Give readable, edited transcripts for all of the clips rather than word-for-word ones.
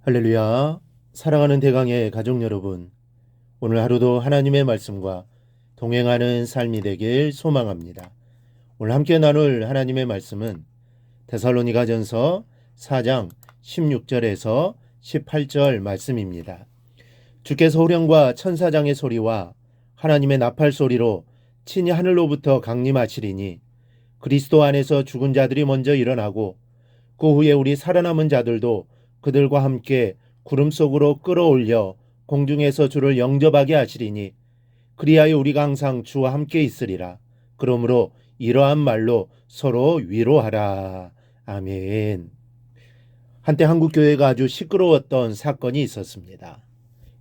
할렐루야. 사랑하는 대강의 가족 여러분, 오늘 하루도 하나님의 말씀과 동행하는 삶이 되길 소망합니다. 오늘 함께 나눌 하나님의 말씀은 데살로니가전서 4장 16절에서 18절 말씀입니다. 주께서 호령과 천사장의 소리와 하나님의 나팔 소리로 친히 하늘로부터 강림하시리니 그리스도 안에서 죽은 자들이 먼저 일어나고 그 후에 우리 살아남은 자들도 그들과 함께 구름 속으로 끌어올려 공중에서 주를 영접하게 하시리니 그리하여 우리가 항상 주와 함께 있으리라. 그러므로 이러한 말로 서로 위로하라. 아멘. 한때 한국 교회가 아주 시끄러웠던 사건이 있었습니다.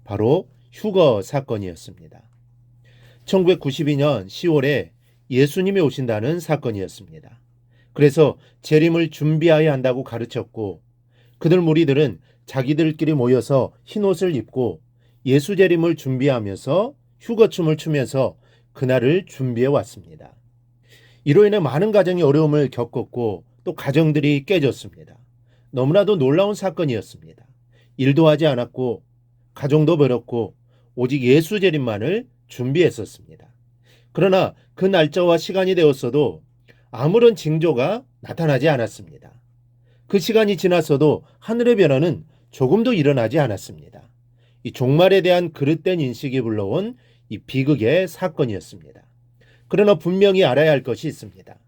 바로 휴거 사건이었습니다. 1992년 10월에 예수님이 오신다는 사건이었습니다. 그래서 재림을 준비해야 한다고 가르쳤고 그들 무리들은 자기들끼리 모여서 흰옷을 입고 예수 재림을 준비하면서 휴거춤을 추면서 그날을 준비해 왔습니다. 이로 인해 많은 가정이 어려움을 겪었고 또 가정들이 깨졌습니다. 너무나도 놀라운 사건이었습니다. 일도 하지 않았고 가정도 버렸고 오직 예수 재림만을 준비했었습니다. 그러나 그 날짜와 시간이 되었어도 아무런 징조가 나타나지 않았습니다. 그 시간이 지났어도 하늘의 변화는 조금도 일어나지 않았습니다. 이 종말에 대한 그릇된 인식이 불러온 이 비극의 사건이었습니다. 그러나 분명히 알아야 할 것이 있습니다.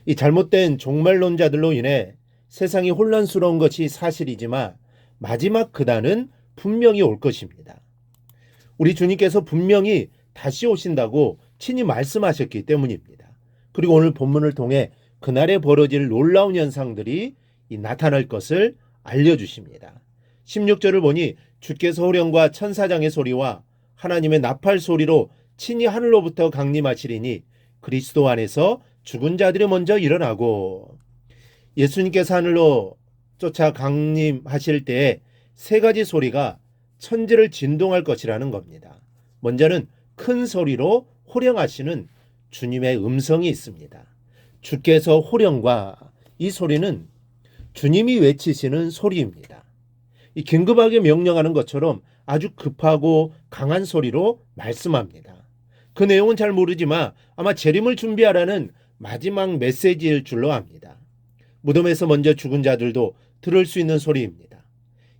이 잘못된 종말론자들로 인해 세상이 혼란스러운 것이 사실이지만 마지막 그날은 분명히 올 것입니다. 우리 주님께서 분명히 다시 오신다고 친히 말씀하셨기 때문입니다. 그리고 오늘 본문을 통해 그날에 벌어질 놀라운 현상들이 나타날 것을 알려주십니다. 16절을 보니 주께서 호령과 천사장의 소리와 하나님의 나팔 소리로 친히 하늘로부터 강림하시리니 그리스도 안에서 죽은 자들이 먼저 일어나고, 예수님께서 하늘로 쫓아 강림하실 때에 세 가지 소리가 천지를 진동할 것이라는 겁니다. 먼저는 큰 소리로 호령하시는 주님의 음성이 있습니다. 주께서 호령과, 이 소리는 주님이 외치시는 소리입니다. 이 긴급하게 명령하는 것처럼 아주 급하고 강한 소리로 말씀합니다. 그 내용은 잘 모르지만 아마 재림을 준비하라는 마지막 메시지일 줄로 압니다. 무덤에서 먼저 죽은 자들도 들을 수 있는 소리입니다.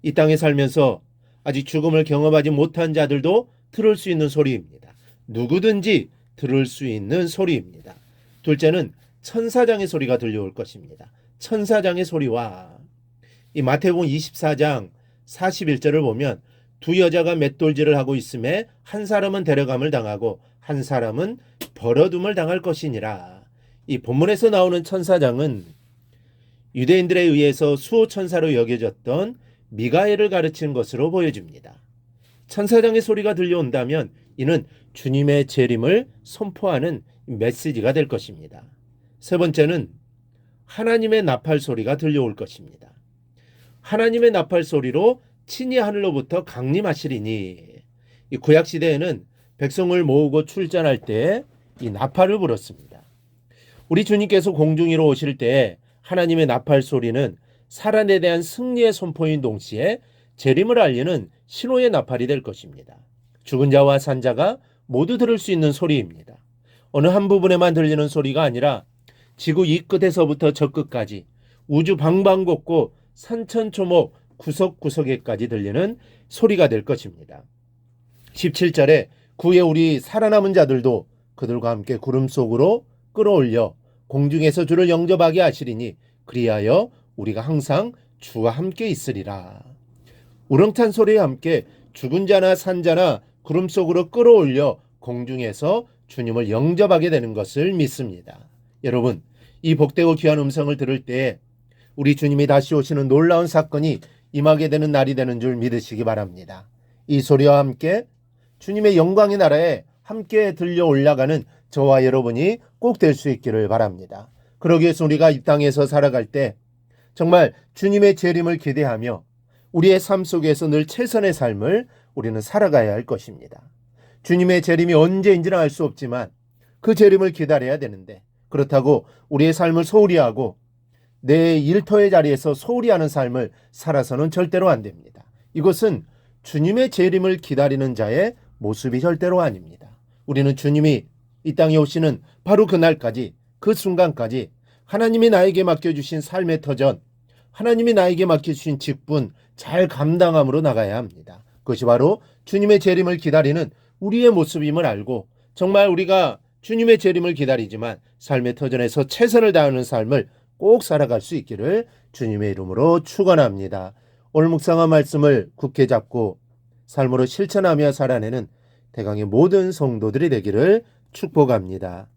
이 땅에 살면서 아직 죽음을 경험하지 못한 자들도 들을 수 있는 소리입니다. 누구든지 들을 수 있는 소리입니다. 둘째는 천사장의 소리가 들려올 것입니다. 천사장의 소리와, 이 마태복음 24장 41절을 보면 두 여자가 맷돌질을 하고 있음에 한 사람은 데려감을 당하고 한 사람은 버려둠을 당할 것이니라. 이 본문에서 나오는 천사장은 유대인들에 의해서 수호천사로 여겨졌던 미가엘을 가르치는 것으로 보여집니다. 천사장의 소리가 들려온다면 이는 주님의 재림을 선포하는 메시지가 될 것입니다. 세 번째는 하나님의 나팔 소리가 들려올 것입니다. 하나님의 나팔 소리로 친히 하늘로부터 강림하시리니, 이 구약 시대에는 백성을 모으고 출전할 때 이 나팔을 불었습니다. 우리 주님께서 공중 위로 오실 때 하나님의 나팔 소리는 살인에 대한 승리의 선포인 동시에 재림을 알리는 신호의 나팔이 될 것입니다. 죽은 자와 산 자가 모두 들을 수 있는 소리입니다. 어느 한 부분에만 들리는 소리가 아니라 지구 이 끝에서부터 저 끝까지 우주 방방곡곡 산천초목 구석구석에까지 들리는 소리가 될 것입니다. 17절에 구에 우리 살아남은 자들도 그들과 함께 구름 속으로 끌어올려 공중에서 주를 영접하게 하시리니 그리하여 우리가 항상 주와 함께 있으리라. 우렁찬 소리와 함께 죽은 자나 산 자나 구름 속으로 끌어올려 공중에서 주님을 영접하게 되는 것을 믿습니다. 여러분, 이 복되고 귀한 음성을 들을 때 우리 주님이 다시 오시는 놀라운 사건이 임하게 되는 날이 되는 줄 믿으시기 바랍니다. 이 소리와 함께 주님의 영광의 나라에 함께 들려 올라가는 저와 여러분이 꼭 될 수 있기를 바랍니다. 그러기 위해서 우리가 이 땅에서 살아갈 때 정말 주님의 재림을 기대하며 우리의 삶 속에서 늘 최선의 삶을 우리는 살아가야 할 것입니다. 주님의 재림이 언제인지는 알 수 없지만 그 재림을 기다려야 되는데, 그렇다고 우리의 삶을 소홀히 하고 내 일터의 자리에서 소홀히 하는 삶을 살아서는 절대로 안 됩니다. 이것은 주님의 재림을 기다리는 자의 모습이 절대로 아닙니다. 우리는 주님이 이 땅에 오시는 바로 그날까지, 그 순간까지 하나님이 나에게 맡겨주신 삶의 터전, 하나님이 나에게 맡겨주신 직분 잘 감당함으로 나가야 합니다. 그것이 바로 주님의 재림을 기다리는 우리의 모습임을 알고, 정말 우리가 주님의 재림을 기다리지만 삶의 터전에서 최선을 다하는 삶을 꼭 살아갈 수 있기를 주님의 이름으로 축원합니다. 오늘 묵상한 말씀을 굳게 잡고 삶으로 실천하며 살아내는 대강의 모든 성도들이 되기를 축복합니다.